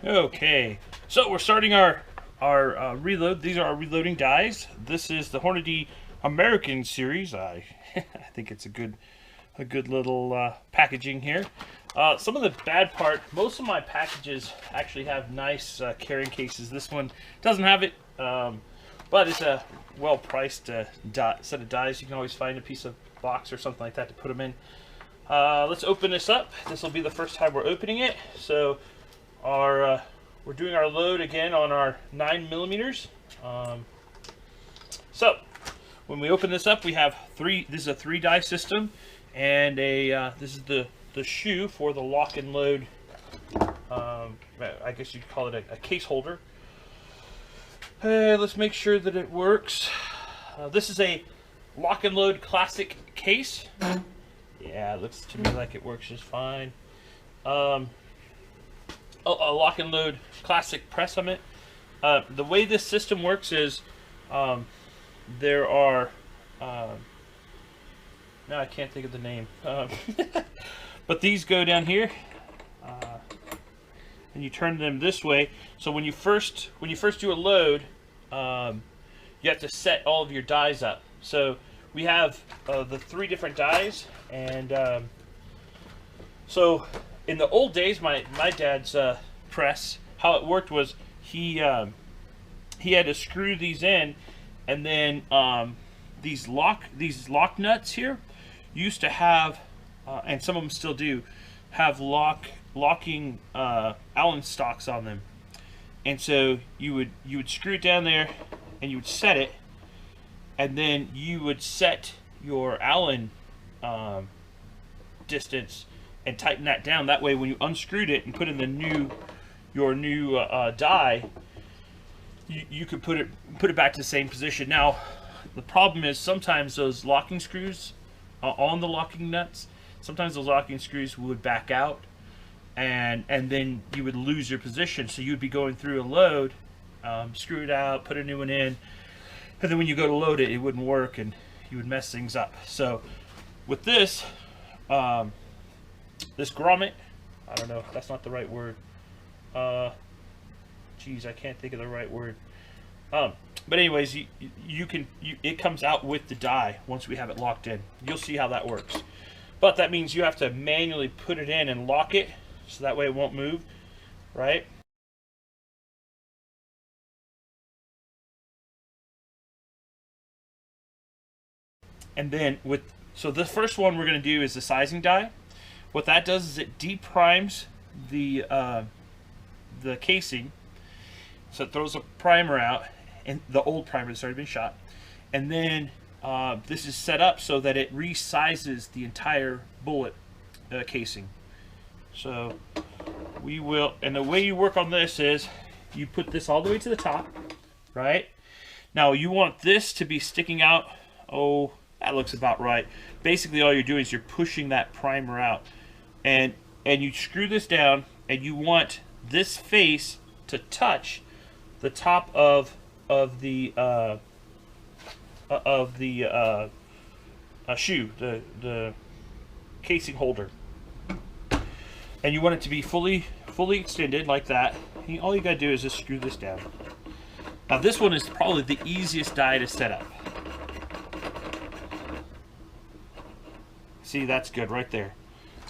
Okay, so we're starting our reload. These are our reloading dies. This is the Hornady American series. I I think it's a good little packaging here. Some of the bad part, most of my packages actually have nice carrying cases. This one doesn't have it, but it's a well-priced set of dies. You can always find a piece of box or something like that to put them in. Let's open this up. This will be the first time we're opening it. So we're doing our load again on our 9mm. So when we open this up, we have three. This is a 3-die system, and this is the shoe for the lock-and-load. I guess you'd call it a case holder. Let's make sure that it works. This is a lock-and-load classic case. Yeah, it looks to me like it works just fine. A lock-and-load classic press on it. The way this system works is there are now I can't think of the name, but these go down here, and you turn them this way. So when you first do a load, you have to set all of your dies up. So we have the 3 different dies, and so in the old days, my dad's press, how it worked was he had to screw these in, and then these lock nuts here used to have, and some of them still do, have locking Allen stocks on them. And so you would screw it down there, and you would set it, and then you would set your Allen distance and tighten that down. That way, when you unscrewed it and put in your new die, you could put it back to the same position. Now, the problem is sometimes those locking screws on the locking nuts, sometimes those locking screws would back out, and then you would lose your position. So you'd be going through a load, screw it out, put a new one in, and then when you go to load it, it wouldn't work, and you would mess things up. So with this, this grommet, I don't know, that's not the right word. Geez, I can't think of the right word. But anyways, it comes out with the die once we have it locked in. You'll see how that works. But that means you have to manually put it in and lock it, so that way it won't move, right? And then so the first one we're going to do is the sizing die. What that does is it deprimes the casing, so it throws a primer out, and the old primer that's already been shot, and then this is set up so that it resizes the entire bullet casing. So we will, and the way you work on this is you put this all the way to the top, right? Now you want this to be sticking out. Oh, that looks about right. Basically all you're doing is you're pushing that primer out, and you screw this down, and you want this face to touch the top of the shoe, the casing holder, and you want it to be fully extended like that. And all you gotta do is just screw this down. Now this one is probably the easiest die to set up. See, that's good right there.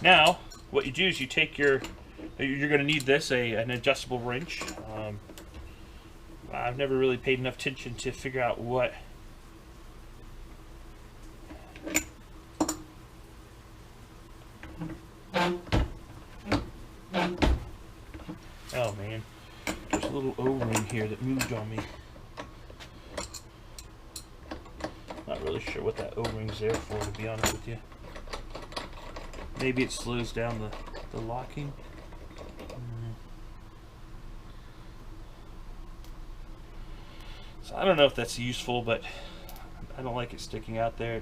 Now what you do is you take you're going to need this, an adjustable wrench. I've never really paid enough attention to figure out what. Oh man, there's a little O-ring here that moved on me. Not really sure what that O-ring's there for, to be honest with you. Maybe it slows down the locking. So I don't know if that's useful, but I don't like it sticking out there.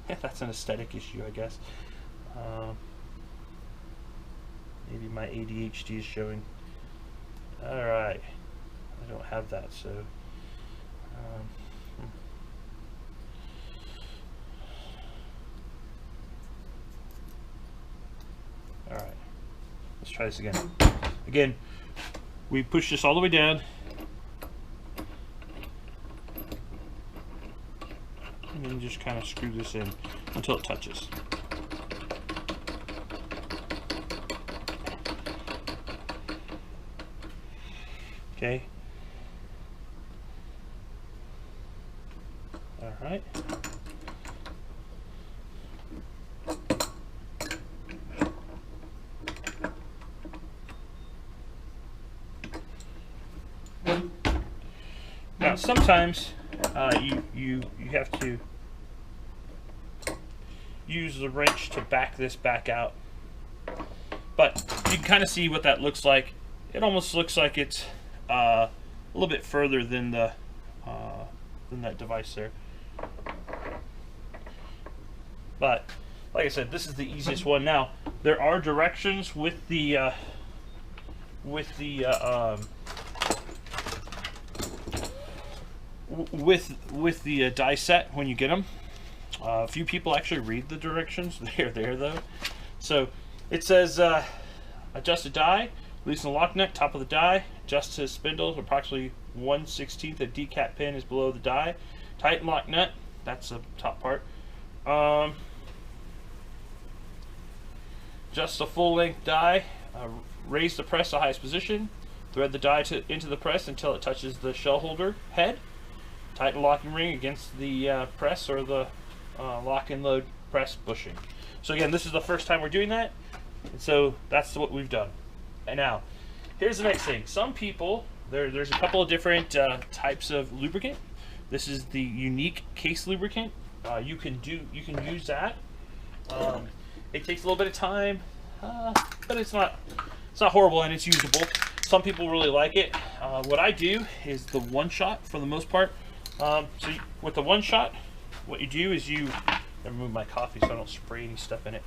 That's an aesthetic issue, I guess. Maybe my ADHD is showing. Alright, I don't have that, so alright, let's try this again. we push this all the way down, and then just kind of screw this in until it touches. Okay. All right. Now sometimes you have to use the wrench to back this back out, but you can kind of see what that looks like. It almost looks like it's a little bit further than that device there. But like I said, this is the easiest one. Now there are directions with the die set when you get them. A few people actually read the directions. They're there though. So it says adjust the die, loosen the lock nut, top of the die, adjust to spindles, approximately 1/16 a decap pin is below the die. Tighten lock nut, that's the top part. Adjust the full length die, raise the press to highest position, thread the die into the press until it touches the shell holder head. Tighten locking ring against the press or the lock-and-load press bushing. So again, this is the first time we're doing that, and so that's what we've done. And now, here's the next thing. Some people, there's a couple of different types of lubricant. This is the unique case lubricant. You can use that. It takes a little bit of time, but it's not horrible and it's usable. Some people really like it. What I do is the one shot for the most part. With the one shot, what you do is you remove my coffee so I don't spray any stuff in it.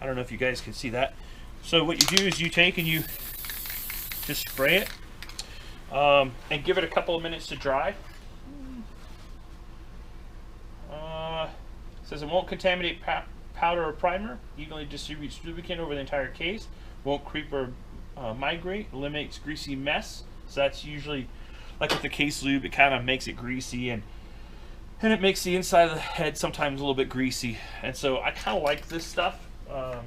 I don't know if you guys can see that. So what you do is you take and you just spray it and give it a couple of minutes to dry. It says it won't contaminate powder or primer, evenly distributes lubricant over the entire case, won't creep or migrate, eliminates greasy mess. So that's usually, like with the case lube, it kind of makes it greasy and it makes the inside of the head sometimes a little bit greasy. And so I kind of like this stuff, and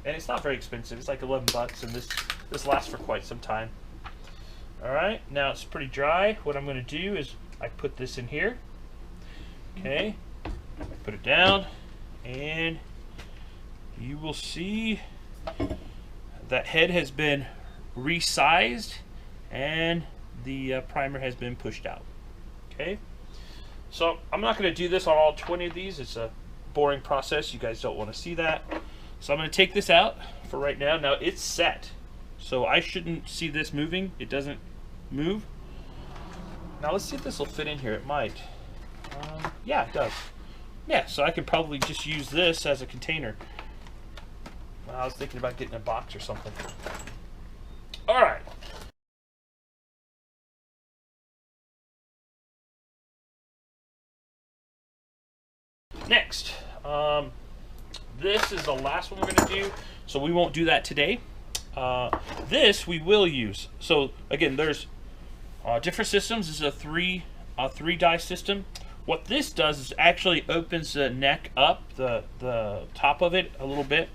it's not very expensive. It's like 11 bucks, and this lasts for quite some time. All right, now it's pretty dry. What I'm going to do is I put this in here. Okay, I put it down, and you will see that head has been resized and the primer has been pushed out. Okay, so I'm not going to do this on all 20 of these. It's a boring process. You guys don't want to see that. So I'm going to take this out for right now. Now it's set, so I shouldn't see this moving. It doesn't move. Now let's see if this will fit in here. It might. Yeah, it does. Yeah, so I could probably just use this as a container. I was thinking about getting a box or something. All right. Next, this is the last one we're going to do, so we won't do that today. This we will use. So again, there's different systems. This is a three die system. What this does is actually opens the neck up, the top of it a little bit.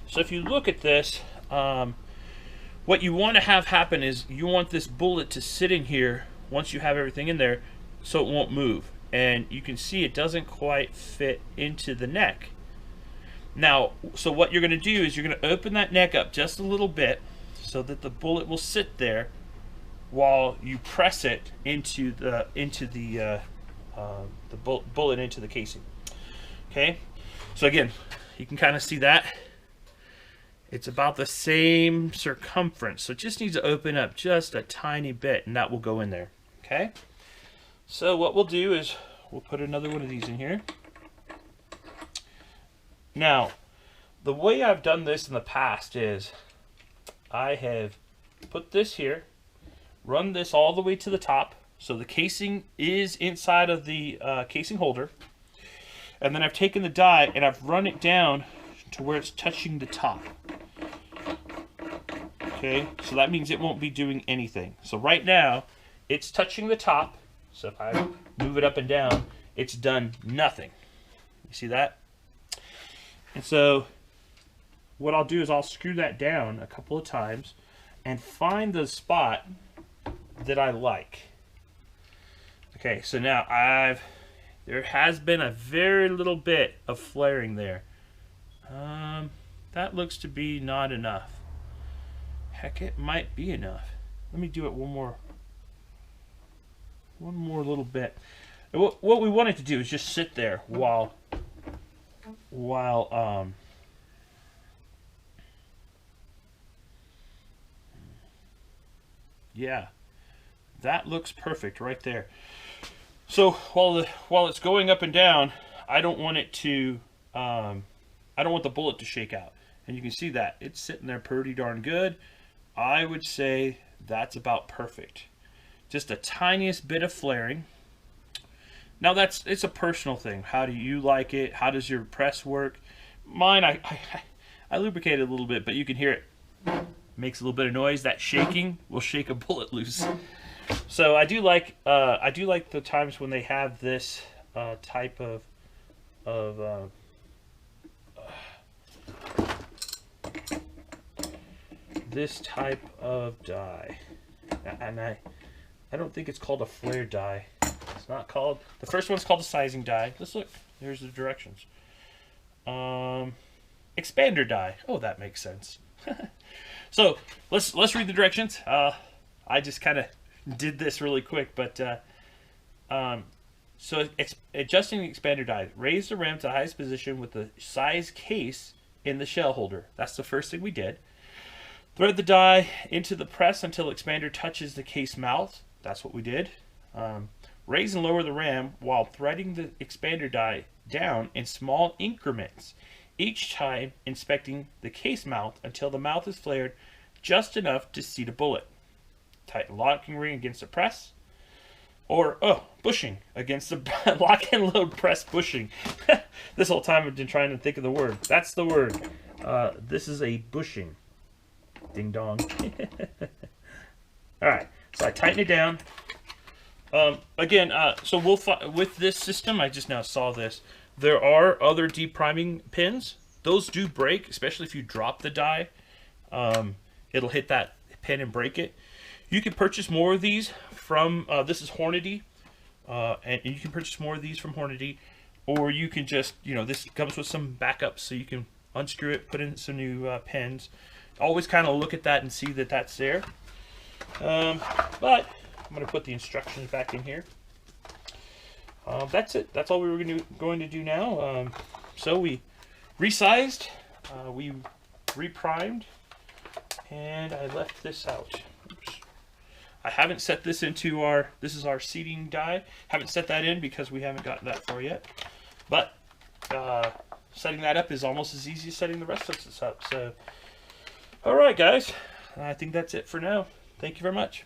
So if you look at this, what you want to have happen is you want this bullet to sit in here once you have everything in there, so it won't move. And you can see it doesn't quite fit into the neck. Now, so what you're going to do is you're going to open that neck up just a little bit so that the bullet will sit there while you press it into the bullet into the casing. Okay, so again, you can kind of see that it's about the same circumference, so it just needs to open up just a tiny bit, and that will go in there. Okay, so what we'll do is we'll put another one of these in here. Now, the way I've done this in the past is I have put this here, run this all the way to the top, so the casing is inside of the casing holder, and then I've taken the die and I've run it down to where it's touching the top. Okay, so that means it won't be doing anything. So right now, it's touching the top. So if I move it up and down, it's done nothing. You see that? And so what I'll do is I'll screw that down a couple of times and find the spot that I like. Okay, so now there has been a very little bit of flaring there. That looks to be not enough. Heck, it might be enough. Let me do it one more little bit. What we wanted to do is just sit there while yeah, that looks perfect right there. So while it's going up and down, I don't want it to I don't want the bullet to shake out. And you can see that it's sitting there pretty darn good. I would say that's about perfect. Just a tiniest bit of flaring. Now it's a personal thing. How do you like it? How does your press work? Mine, I lubricate it a little bit, but you can hear it. Makes a little bit of noise. That shaking will shake a bullet loose. So I do like the times when they have this type of die, and I don't think it's called a flare die. It's not called. The first one's called a sizing die. Let's look. Here's the directions. Expander die. Oh, that makes sense. So let's read the directions. I just kind of did this really quick, but so adjusting the expander die. Raise the rim to the highest position with the size case in the shell holder. That's the first thing we did. Thread the die into the press until expander touches the case mouth. That's what we did. Raise and lower the ram while threading the expander die down in small increments, each time inspecting the case mouth until the mouth is flared just enough to seat a bullet. Tighten locking ring against the press, or bushing against the lock-and-load press bushing. This whole time I've been trying to think of the word. That's the word. This is a bushing. Ding dong. All right, so I tighten it down. Again, so with this system, I just now saw this. There are other depriming pins. Those do break, especially if you drop the die. It'll hit that pin and break it. You can purchase more of these from, this is Hornady, and you can purchase more of these from Hornady, or you can just, this comes with some backups, so you can unscrew it, put in some new pins. Always kind of look at that and see that that's there. But I'm going to put the instructions back in here. That's it. That's all we were going to do now. So we resized, we reprimed, and I left this out. Oops. I haven't set this into this is our seating die. Haven't set that in because we haven't gotten that far yet. But setting that up is almost as easy as setting the rest of this up. So, all right, guys. I think that's it for now. Thank you very much.